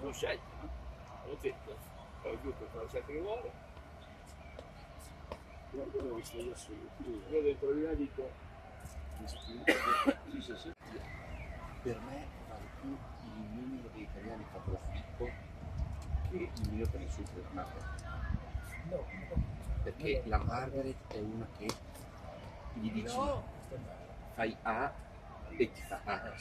non scegli, no? Lo tetto, poi giù per fare la scelta che vuole. Io ho visto gli assoluti. Io dentro di una dico, Per me vale più il numero dei italiani fatto da Filippo che il mio per il suo Margaret. No. Perché la Margaret è una che gli dici fai A e ti fa A.